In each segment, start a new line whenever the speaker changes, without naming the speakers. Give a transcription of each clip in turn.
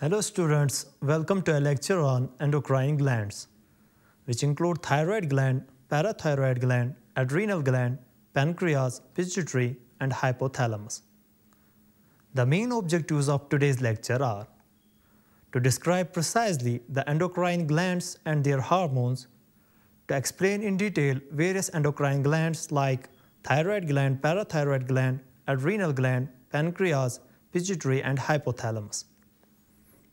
Hello students, welcome to a lecture on endocrine glands, which include thyroid gland, parathyroid gland, adrenal gland, pancreas, pituitary, and hypothalamus. The main objectives of today's lecture are to describe precisely the endocrine glands and their hormones, to explain in detail various endocrine glands like thyroid gland, parathyroid gland, adrenal gland, pancreas, pituitary, and hypothalamus,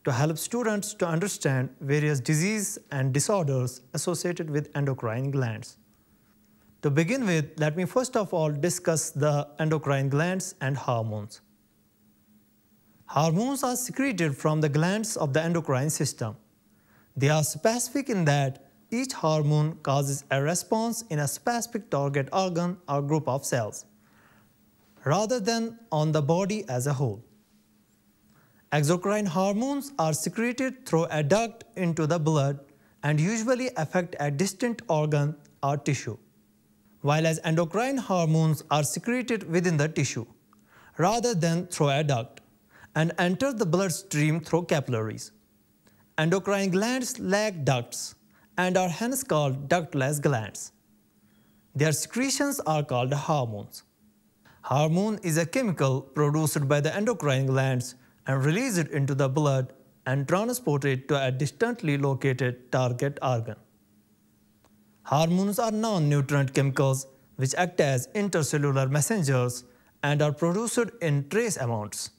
to help students to understand various diseases and disorders associated with endocrine glands. To begin with, let me first of all discuss the endocrine glands and hormones. Hormones are secreted from the glands of the endocrine system. They are specific in that each hormone causes a response in a specific target organ or group of cells, rather than on the body as a whole. Exocrine hormones are secreted through a duct into the blood and usually affect a distant organ or tissue, while as endocrine hormones are secreted within the tissue, rather than through a duct, and enter the bloodstream through capillaries. Endocrine glands lack ducts and are hence called ductless glands. Their secretions are called hormones. Hormone is a chemical produced by the endocrine glands and released into the blood and transported to a distantly located target organ. Hormones are non-nutrient chemicals which act as intercellular messengers and are produced in trace amounts.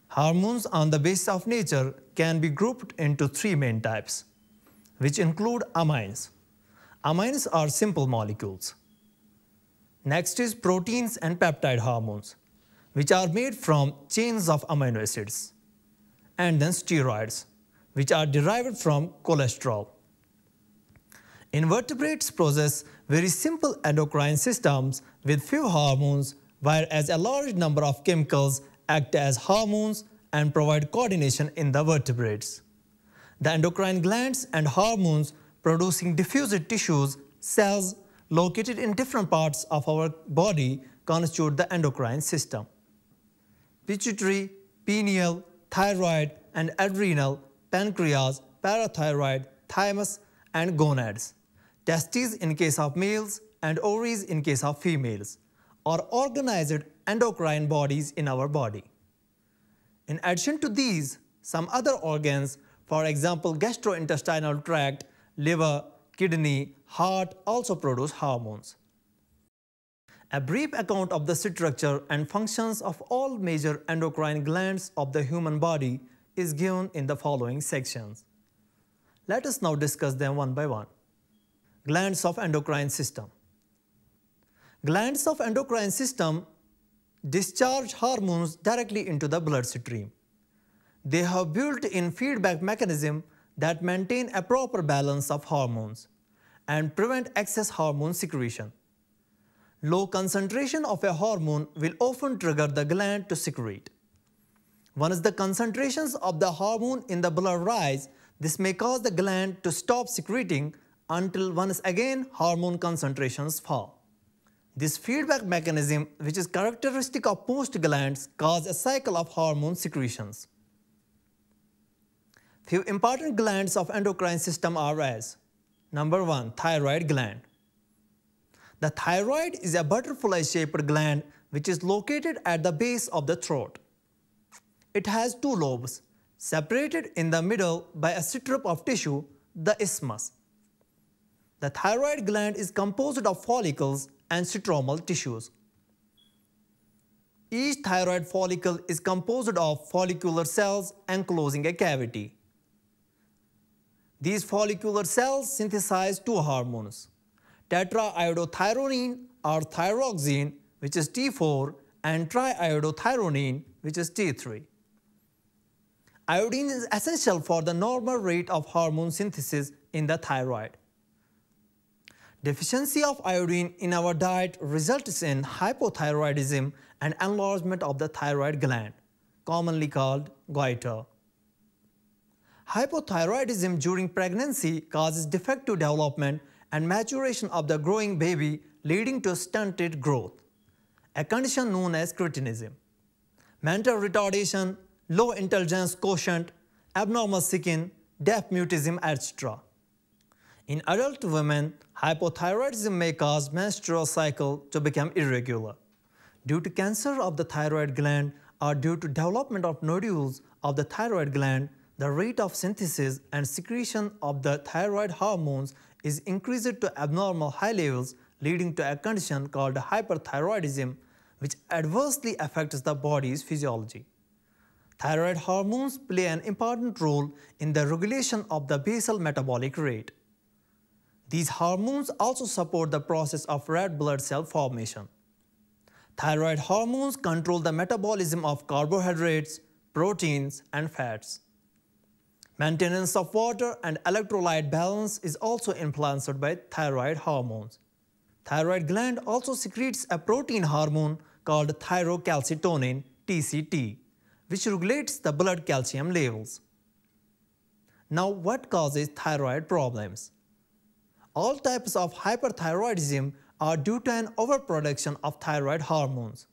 Hormones on the basis of nature can be grouped into three main types, which include amines. Amines are simple molecules. Next is proteins and peptide hormones, which are made from chains of amino acids. And then steroids, which are derived from cholesterol. Invertebrates possess very simple endocrine systems with few hormones, whereas a large number of chemicals act as hormones and provide coordination in the vertebrates. The endocrine glands and hormones producing diffused tissues, cells located in different parts of our body constitute the endocrine system. Pituitary, pineal, thyroid, and adrenal, pancreas, parathyroid, thymus, and gonads, testes in case of males and ovaries in case of females, are organized endocrine bodies in our body. In addition to these, some other organs, for example gastrointestinal tract, liver, kidney, heart, also produce hormones. A brief account of the structure and functions of all major endocrine glands of the human body is given in the following sections. Let us now discuss them one by one. Glands of endocrine system. Glands of endocrine system discharge hormones directly into the bloodstream. They have built-in feedback mechanism that maintain a proper balance of hormones and prevent excess hormone secretion. Low concentration of a hormone will often trigger the gland to secrete. Once the concentrations of the hormone in the blood rise, this may cause the gland to stop secreting until once again hormone concentrations fall. This feedback mechanism, which is characteristic of most glands, causes a cycle of hormone secretions. Few important glands of endocrine system are as: number 1, thyroid gland. The thyroid is a butterfly-shaped gland which is located at the base of the throat. It has two lobes, separated in the middle by a strip of tissue, the isthmus. The thyroid gland is composed of follicles and stromal tissues. Each thyroid follicle is composed of follicular cells enclosing a cavity. These follicular cells synthesize two hormones, tetraiodothyronine or thyroxine, which is T4, and triiodothyronine, which is T3. Iodine is essential for the normal rate of hormone synthesis in the thyroid. Deficiency of iodine in our diet results in hypothyroidism and enlargement of the thyroid gland, commonly called goiter. Hypothyroidism during pregnancy causes defective development and maturation of the growing baby, leading to stunted growth, a condition known as cretinism. Mental retardation, low intelligence quotient, abnormal skin, deaf mutism, etc. In adult women, hypothyroidism may cause menstrual cycle to become irregular. Due to cancer of the thyroid gland or due to development of nodules of the thyroid gland, the rate of synthesis and secretion of the thyroid hormones is increased to abnormal high levels, leading to a condition called hyperthyroidism, which adversely affects the body's physiology. Thyroid hormones play an important role in the regulation of the basal metabolic rate. These hormones also support the process of red blood cell formation. Thyroid hormones control the metabolism of carbohydrates, proteins, and fats. Maintenance of water and electrolyte balance is also influenced by thyroid hormones. Thyroid gland also secretes a protein hormone called thyrocalcitonin (TCT), which regulates the blood calcium levels. Now, what causes thyroid problems? All types of hyperthyroidism are due to an overproduction of thyroid hormones,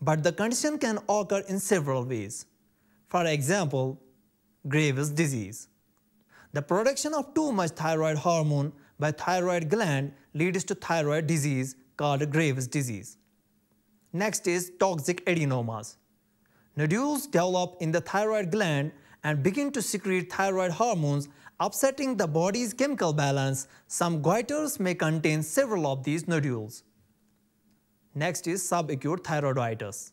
but the condition can occur in several ways. For example, Graves' disease. The production of too much thyroid hormone by thyroid gland leads to thyroid disease called Graves' disease. Next is toxic adenomas. Nodules develop in the thyroid gland and begin to secrete thyroid hormones, upsetting the body's chemical balance. Some goiters may contain several of these nodules. Next is subacute thyroiditis.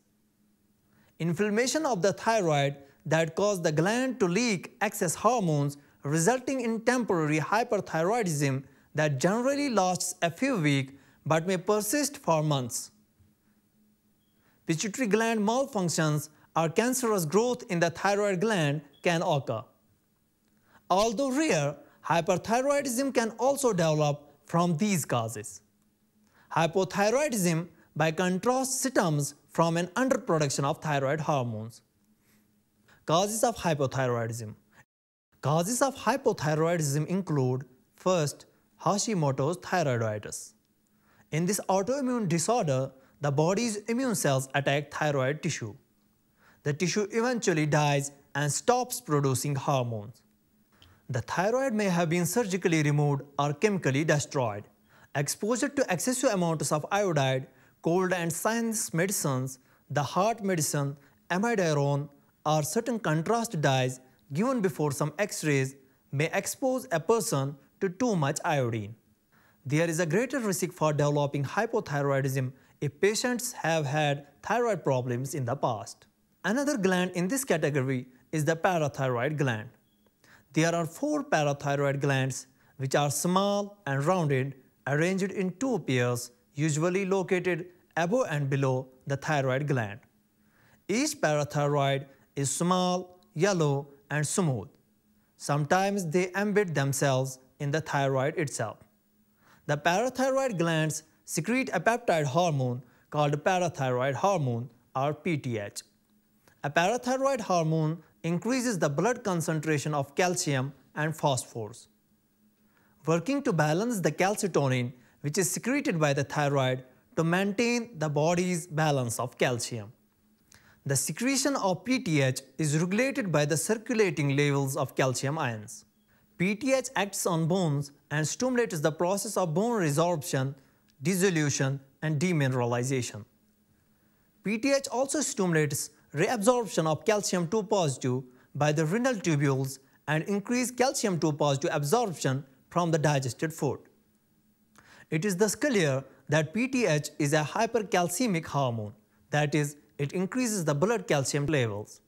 Inflammation of the thyroid that cause the gland to leak excess hormones, resulting in temporary hyperthyroidism that generally lasts a few weeks but may persist for months. Pituitary gland malfunctions or cancerous growth in the thyroid gland can occur. Although rare, hyperthyroidism can also develop from these causes. Hypothyroidism, by contrast, stems from an underproduction of thyroid hormones. Causes of hypothyroidism. Causes of hypothyroidism include, first, Hashimoto's thyroiditis. In this autoimmune disorder, the body's immune cells attack thyroid tissue. The tissue eventually dies and stops producing hormones. The thyroid may have been surgically removed or chemically destroyed. Exposure to excessive amounts of iodide, cold and sinus medicines, the heart medicine, amiodarone, or certain contrast dyes given before some X-rays may expose a person to too much iodine. There is a greater risk for developing hypothyroidism if patients have had thyroid problems in the past. Another gland in this category is the parathyroid gland. There are 4 parathyroid glands which are small and rounded, arranged in 2 pairs, usually located above and below the thyroid gland. Each parathyroid is small, yellow, and smooth. Sometimes they embed themselves in the thyroid itself. The parathyroid glands secrete a peptide hormone called parathyroid hormone or PTH. A parathyroid hormone increases the blood concentration of calcium and phosphorus. Working to balance the calcitonin, which is secreted by the thyroid to maintain the body's balance of calcium. The secretion of PTH is regulated by the circulating levels of calcium ions. PTH acts on bones and stimulates the process of bone resorption, dissolution, and demineralization. PTH also stimulates reabsorption of calcium 2 positive by the renal tubules and increase calcium 2 positive absorption from the digested food. It is thus clear that PTH is a hypercalcemic hormone, that is, it increases the blood calcium levels.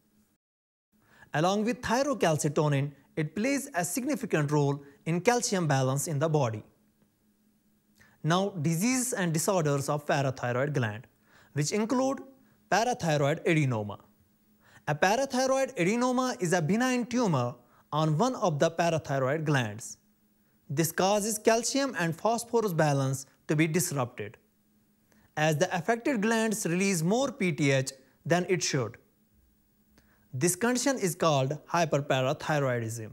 Along with thyrocalcitonin, it plays a significant role in calcium balance in the body. Now, diseases and disorders of parathyroid gland, which include parathyroid adenoma. A parathyroid adenoma is a benign tumor on one of the parathyroid glands. This causes calcium and phosphorus balance to be disrupted, as the affected glands release more PTH than it should. This condition is called hyperparathyroidism.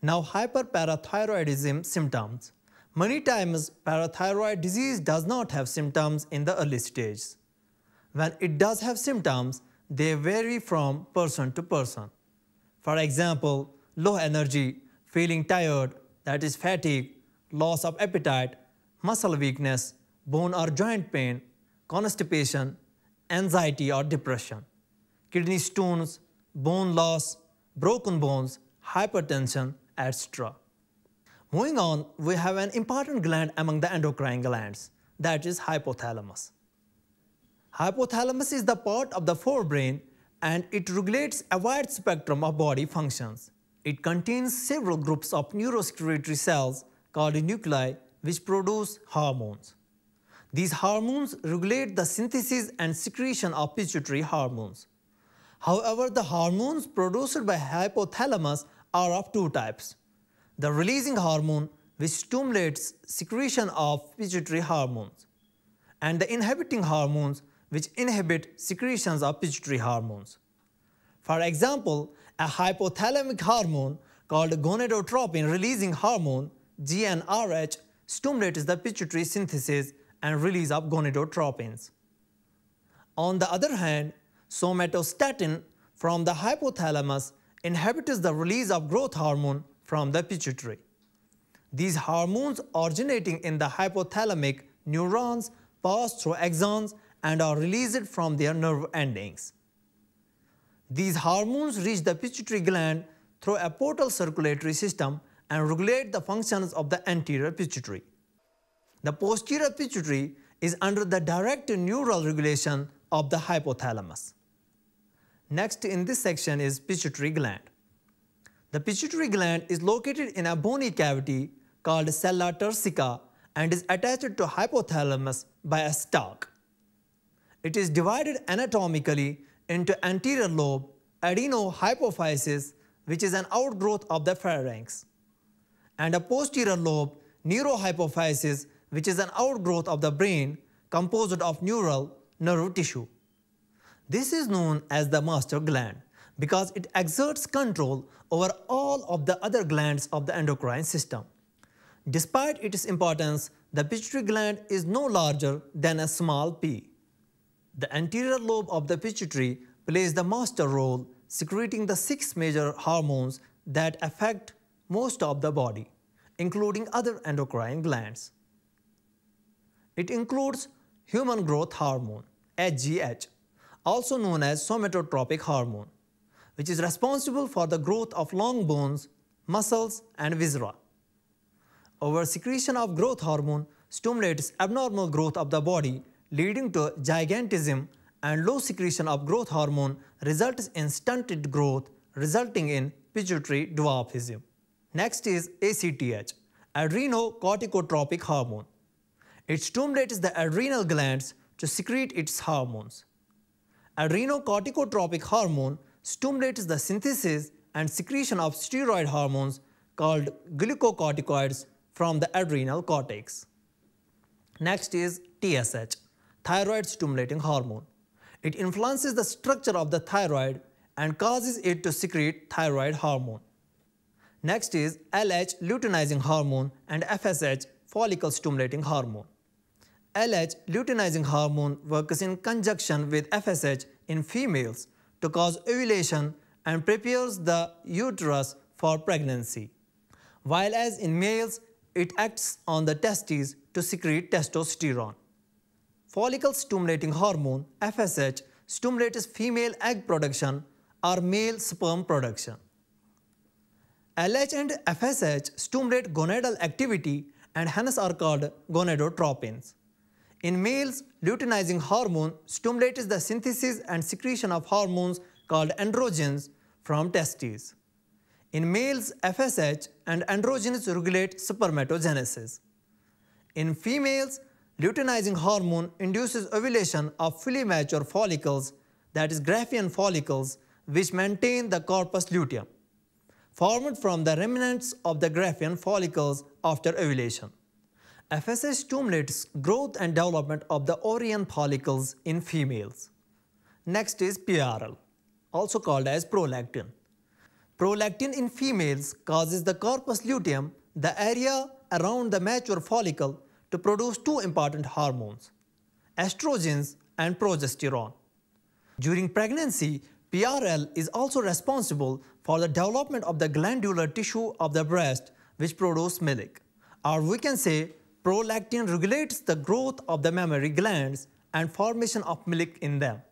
Now, hyperparathyroidism symptoms. Many times, parathyroid disease does not have symptoms in the early stages. When it does have symptoms, they vary from person to person. For example, low energy, feeling tired, that is fatigue, loss of appetite, muscle weakness, bone or joint pain, constipation, anxiety or depression, kidney stones, bone loss, broken bones, hypertension, etc. Moving on, we have an important gland among the endocrine glands, that is hypothalamus. Hypothalamus is the part of the forebrain and it regulates a wide spectrum of body functions. It contains several groups of neurosecretory cells called nuclei which produce hormones. These hormones regulate the synthesis and secretion of pituitary hormones. However, the hormones produced by hypothalamus are of two types: the releasing hormone, which stimulates secretion of pituitary hormones, and the inhibiting hormones, which inhibit secretions of pituitary hormones. For example, a hypothalamic hormone called gonadotropin releasing hormone, GnRH, stimulates the pituitary synthesis and release of gonadotropins. On the other hand, somatostatin from the hypothalamus inhibits the release of growth hormone from the pituitary. These hormones originating in the hypothalamic neurons pass through axons and are released from their nerve endings. These hormones reach the pituitary gland through a portal circulatory system and regulate the functions of the anterior pituitary. The posterior pituitary is under the direct neural regulation of the hypothalamus. Next in this section is pituitary gland. The pituitary gland is located in a bony cavity called sella turcica and is attached to hypothalamus by a stalk. It is divided anatomically into anterior lobe, adenohypophysis, which is an outgrowth of the pharynx, and a posterior lobe, neurohypophysis, which is an outgrowth of the brain composed of neural nerve tissue. This is known as the master gland because it exerts control over all of the other glands of the endocrine system. Despite its importance, the pituitary gland is no larger than a small pea. The anterior lobe of the pituitary plays the master role, secreting the 6 major hormones that affect most of the body, including other endocrine glands. It includes human growth hormone, HGH, also known as somatotropic hormone, which is responsible for the growth of long bones, muscles, and viscera. Oversecretion of growth hormone stimulates abnormal growth of the body, leading to gigantism, and low secretion of growth hormone results in stunted growth, resulting in pituitary dwarfism. Next is ACTH, adrenocorticotropic hormone. It stimulates the adrenal glands to secrete its hormones. Adrenocorticotropic hormone stimulates the synthesis and secretion of steroid hormones called glucocorticoids from the adrenal cortex. Next is TSH, thyroid stimulating hormone. It influences the structure of the thyroid and causes it to secrete thyroid hormone. Next is LH, luteinizing hormone, and FSH, follicle stimulating hormone. LH, luteinizing hormone, works in conjunction with FSH in females to cause ovulation and prepares the uterus for pregnancy, while as in males, it acts on the testes to secrete testosterone. Follicle stimulating hormone, FSH, stimulates female egg production or male sperm production. LH and FSH stimulate gonadal activity and hence are called gonadotropins. In males, luteinizing hormone stimulates the synthesis and secretion of hormones called androgens from testes. In males, FSH and androgens regulate spermatogenesis. In females, luteinizing hormone induces ovulation of fully mature follicles, that is Graafian follicles, which maintain the corpus luteum, formed from the remnants of the Graafian follicles after ovulation. FSH stimulates growth and development of the ovarian follicles in females. Next is PRL, also called as prolactin. Prolactin in females causes the corpus luteum, the area around the mature follicle, to produce 2 important hormones, estrogens and progesterone. During pregnancy, PRL is also responsible for the development of the glandular tissue of the breast which produce milk. Or we can say prolactin regulates the growth of the mammary glands and formation of milk in them.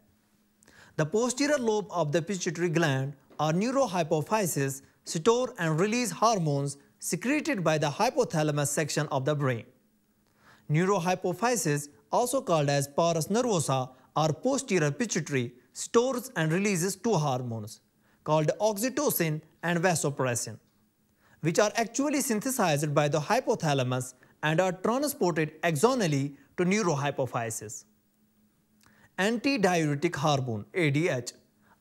The posterior lobe of the pituitary gland or neurohypophysis store and release hormones secreted by the hypothalamus section of the brain. Neurohypophysis, also called as pars nervosa or posterior pituitary, stores and releases two hormones called oxytocin and vasopressin, which are actually synthesized by the hypothalamus and are transported axonally to neurohypophysis. Antidiuretic hormone ADH,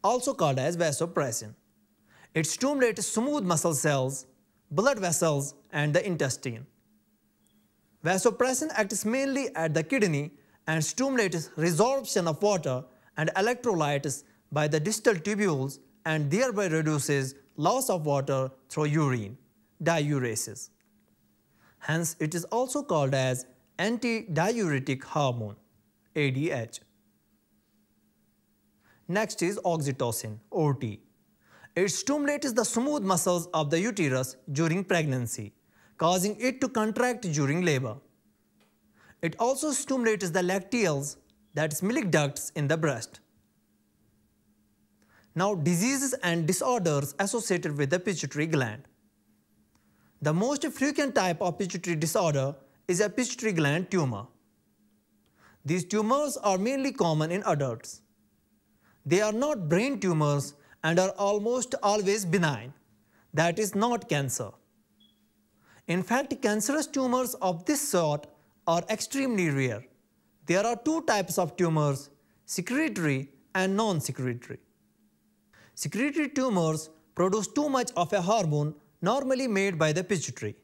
also called as vasopressin. It stimulates smooth muscle cells, blood vessels, and the intestine. Vasopressin acts mainly at the kidney and stimulates resorption of water and electrolytes by the distal tubules and thereby reduces loss of water through urine, diuresis. Hence, it is also called as antidiuretic hormone ADH. Next is oxytocin OT. It stimulates the smooth muscles of the uterus during pregnancy, causing it to contract during labor. It also stimulates the lacteals, that is milk ducts in the breast. Now, diseases and disorders associated with the pituitary gland. The most frequent type of pituitary disorder is a pituitary gland tumor. These tumors are mainly common in adults. They are not brain tumors and are almost always benign, that is not cancer. In fact, cancerous tumors of this sort are extremely rare. There are two types of tumors, secretory and non-secretory. Secretory tumors produce too much of a hormone normally made by the pituitary,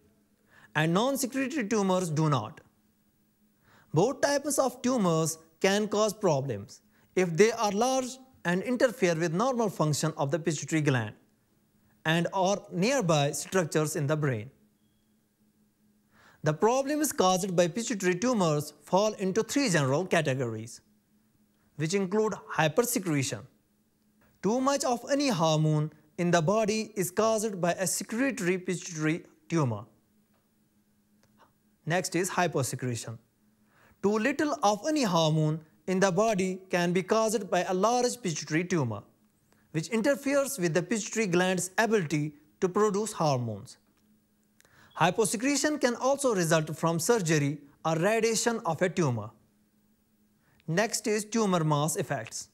and non-secretory tumors do not. Both types of tumors can cause problems if they are large and interfere with normal function of the pituitary gland and or nearby structures in the brain. The problems caused by pituitary tumors fall into three general categories, which include hypersecretion. Too much of any hormone in the body is caused by a secretory pituitary tumor. Next is hyposecretion. Too little of any hormone in the body can be caused by a large pituitary tumor, which interferes with the pituitary gland's ability to produce hormones. Hyposecretion can also result from surgery or radiation of a tumor. Next is tumor mass effects.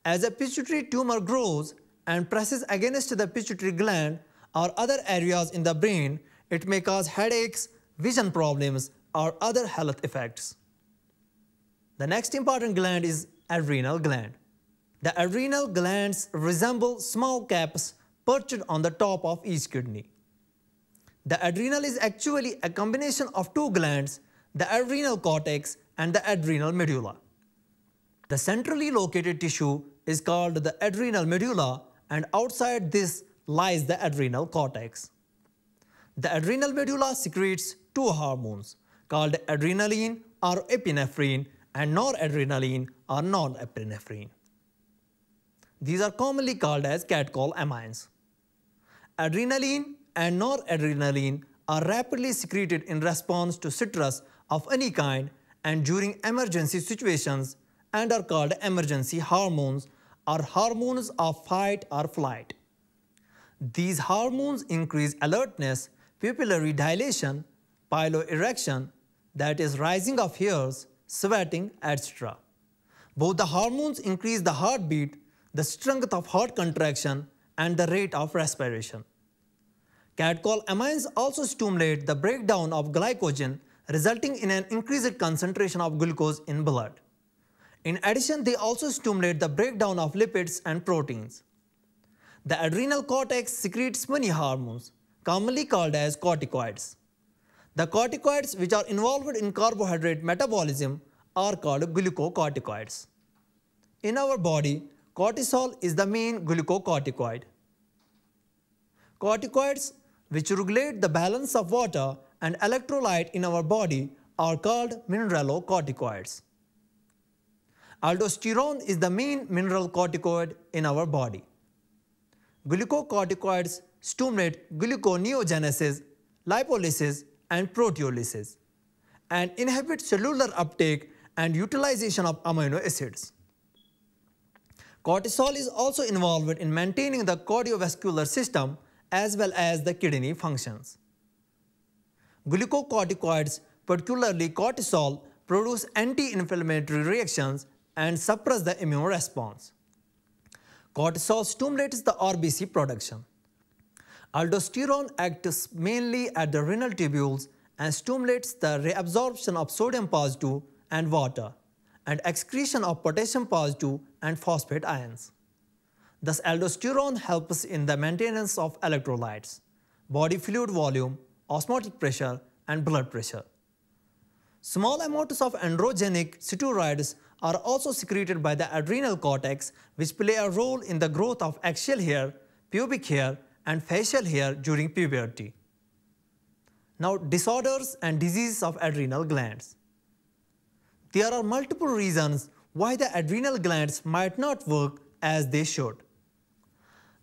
As a pituitary tumor grows and presses against the pituitary gland or other areas in the brain, it may cause headaches, vision problems, or other health effects. The next important gland is adrenal gland. The adrenal glands resemble small caps perched on the top of each kidney. The adrenal is actually a combination of two glands, the adrenal cortex and the adrenal medulla. The centrally located tissue is called the adrenal medulla, and outside this lies the adrenal cortex. The adrenal medulla secretes two hormones called adrenaline or epinephrine and noradrenaline or norepinephrine. These are commonly called as catecholamines. Adrenaline and noradrenaline are rapidly secreted in response to stress of any kind and during emergency situations and are called emergency hormones or hormones of fight or flight. These hormones increase alertness, pupillary dilation, piloerection, that is rising of hairs, sweating, etc. Both the hormones increase the heartbeat, the strength of heart contraction, and the rate of respiration. Catecholamines also stimulate the breakdown of glycogen, resulting in an increased concentration of glucose in blood. In addition, they also stimulate the breakdown of lipids and proteins. The adrenal cortex secretes many hormones, commonly called as corticoids. The corticoids which are involved in carbohydrate metabolism are called glucocorticoids. In our body, cortisol is the main glucocorticoid. Corticoids, which regulate the balance of water and electrolyte in our body, are called mineralocorticoids. Aldosterone is the main mineral corticoid in our body. Glucocorticoids stimulate gluconeogenesis, lipolysis, and proteolysis, and inhibit cellular uptake and utilization of amino acids. Cortisol is also involved in maintaining the cardiovascular system as well as the kidney functions. Glucocorticoids, particularly cortisol, produce anti-inflammatory reactions and suppress the immune response. Cortisol stimulates the RBC production. Aldosterone acts mainly at the renal tubules and stimulates the reabsorption of sodium positive and water, and excretion of potassium positive and phosphate ions. Thus, aldosterone helps in the maintenance of electrolytes, body fluid volume, osmotic pressure, and blood pressure. Small amounts of androgenic steroids are also secreted by the adrenal cortex, which play a role in the growth of axial hair, pubic hair, and facial hair during puberty. Now, disorders and diseases of adrenal glands. There are multiple reasons why the adrenal glands might not work as they should.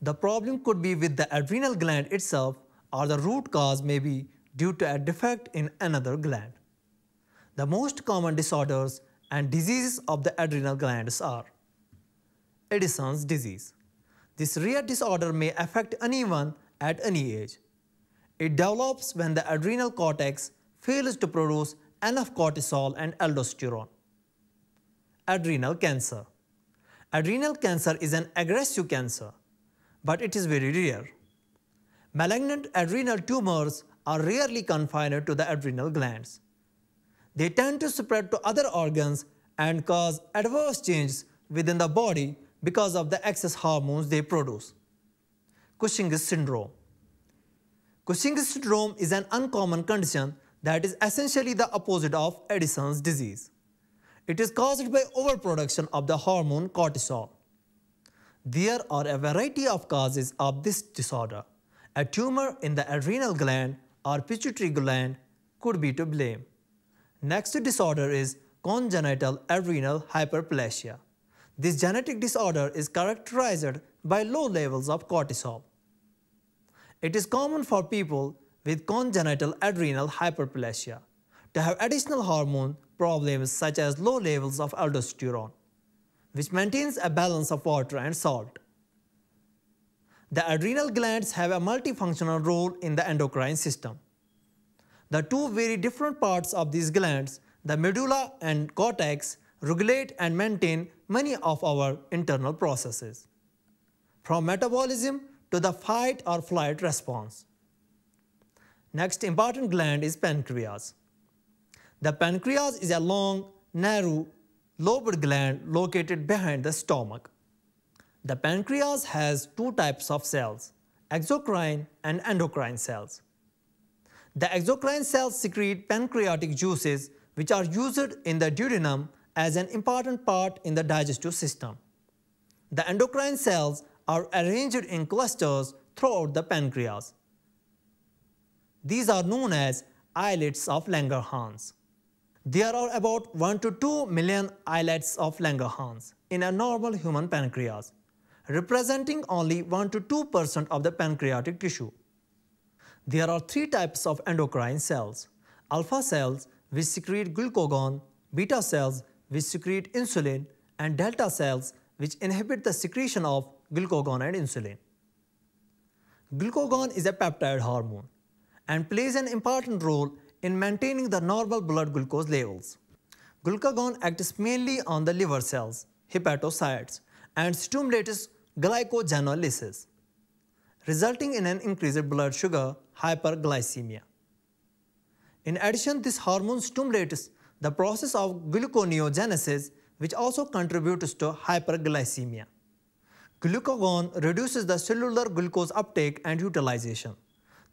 The problem could be with the adrenal gland itself, or the root cause may be due to a defect in another gland. The most common disorders and diseases of the adrenal glands are Addison's disease. This rare disorder may affect anyone at any age. It develops when the adrenal cortex fails to produce enough cortisol and aldosterone. Adrenal cancer. Adrenal cancer is an aggressive cancer, but it is very rare. Malignant adrenal tumors are rarely confined to the adrenal glands. They tend to spread to other organs and cause adverse changes within the body because of the excess hormones they produce. Cushing's syndrome. Cushing's syndrome is an uncommon condition that is essentially the opposite of Addison's disease. It is caused by overproduction of the hormone cortisol. There are a variety of causes of this disorder. A tumor in the adrenal gland or pituitary gland could be to blame. Next disorder is congenital adrenal hyperplasia. This genetic disorder is characterized by low levels of cortisol. It is common for people with congenital adrenal hyperplasia to have additional hormone problems such as low levels of aldosterone, which maintains a balance of water and salt. The adrenal glands have a multifunctional role in the endocrine system. The two very different parts of these glands, the medulla and cortex, regulate and maintain many of our internal processes, from metabolism to the fight or flight response. Next important gland is pancreas. The pancreas is a long, narrow, lobed gland located behind the stomach. The pancreas has two types of cells, exocrine and endocrine cells. The exocrine cells secrete pancreatic juices which are used in the duodenum as an important part in the digestive system. The endocrine cells are arranged in clusters throughout the pancreas. These are known as islets of Langerhans. There are about 1 to 2 million islets of Langerhans in a normal human pancreas, representing only 1 to 2% of the pancreatic tissue. There are three types of endocrine cells: alpha cells, which secrete glucagon, beta cells, which secrete insulin, and delta cells, which inhibit the secretion of glucagon and insulin. Glucagon is a peptide hormone and plays an important role in maintaining the normal blood glucose levels. Glucagon acts mainly on the liver cells, hepatocytes, and stimulates glycogenolysis, resulting in an increased blood sugar, hyperglycemia. In addition, this hormone stimulates the process of gluconeogenesis, which also contributes to hyperglycemia. Glucagon reduces the cellular glucose uptake and utilization.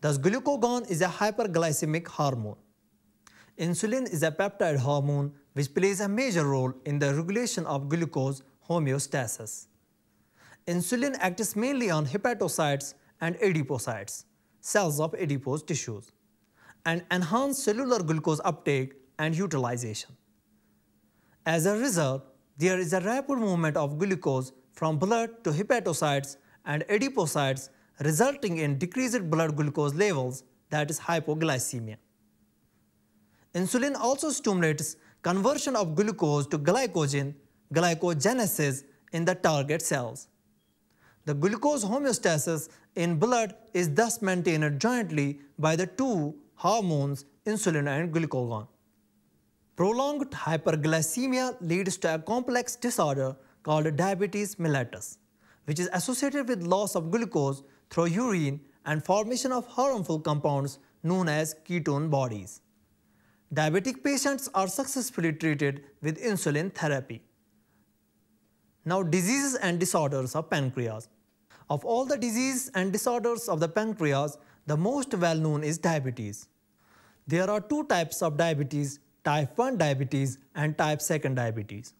Thus, glucagon is a hyperglycemic hormone. Insulin is a peptide hormone which plays a major role in the regulation of glucose homeostasis. Insulin acts mainly on hepatocytes and adipocytes, cells of adipose tissues, and enhance cellular glucose uptake and utilization. As a result, There is a rapid movement of glucose from blood to hepatocytes and adipocytes, resulting in decreased blood glucose levels, that is hypoglycemia. Insulin also stimulates conversion of glucose to glycogen, glycogenesis, in the target cells. The glucose homeostasis in blood is thus maintained jointly by the two hormones insulin and glucagon. Prolonged hyperglycemia leads to a complex disorder called diabetes mellitus, which is associated with loss of glucose through urine and formation of harmful compounds known as ketone bodies. Diabetic patients are successfully treated with insulin therapy. Now, diseases and disorders of pancreas. Of all the diseases and disorders of the pancreas, the most well-known is diabetes. There are two types of diabetes, type 1 diabetes and type 2 diabetes.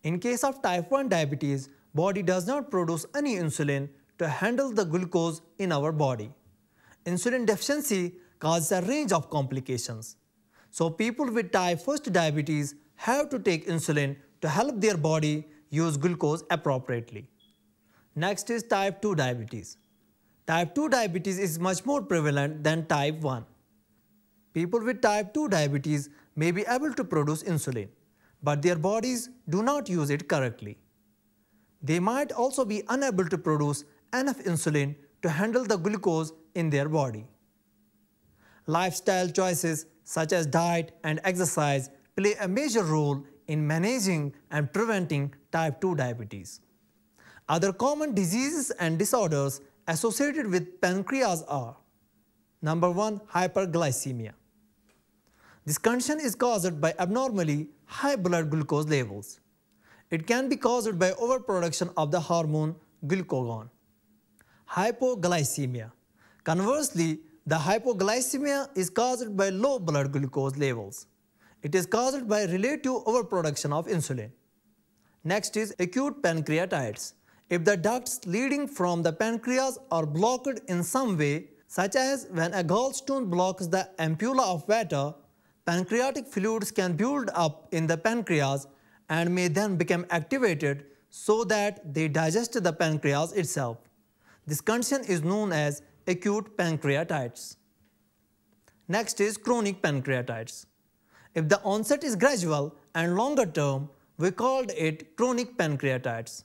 In case of type 1 diabetes, body does not produce any insulin to handle the glucose in our body. Insulin deficiency causes a range of complications. So people with type 1 diabetes have to take insulin to help their body use glucose appropriately. Next is type 2 diabetes. Type 2 diabetes is much more prevalent than type 1. People with type 2 diabetes may be able to produce insulin, but their bodies do not use it correctly. They might also be unable to produce enough insulin to handle the glucose in their body. Lifestyle choices such as diet and exercise play a major role in managing and preventing type 2 diabetes. Other common diseases and disorders associated with pancreas are: number 1, hyperglycemia. This condition is caused by abnormally high blood glucose levels. It can be caused by overproduction of the hormone glucagon. Hypoglycemia. Conversely, the hypoglycemia is caused by low blood glucose levels. It is caused by relative overproduction of insulin. Next is acute pancreatitis. If the ducts leading from the pancreas are blocked in some way, such as when a gallstone blocks the ampulla of water, pancreatic fluids can build up in the pancreas and may then become activated so that they digest the pancreas itself. This condition is known as acute pancreatitis. Next is chronic pancreatitis. If the onset is gradual and longer term, we called it chronic pancreatitis.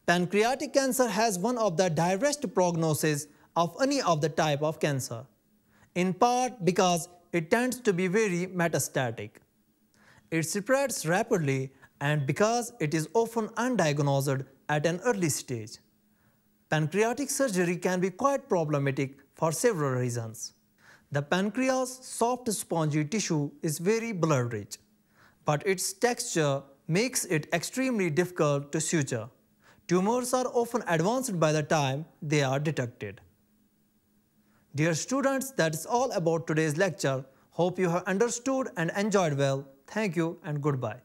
Pancreatic cancer has one of the direst prognoses of any of the type of cancer, in part because it tends to be very metastatic. It spreads rapidly and because it is often undiagnosed at an early stage. Pancreatic surgery can be quite problematic for several reasons. The pancreas' soft spongy tissue is very blood-rich, but its texture makes it extremely difficult to suture. Tumors are often advanced by the time they are detected. Dear students, that is all about today's lecture. Hope you have understood and enjoyed well. Thank you and goodbye.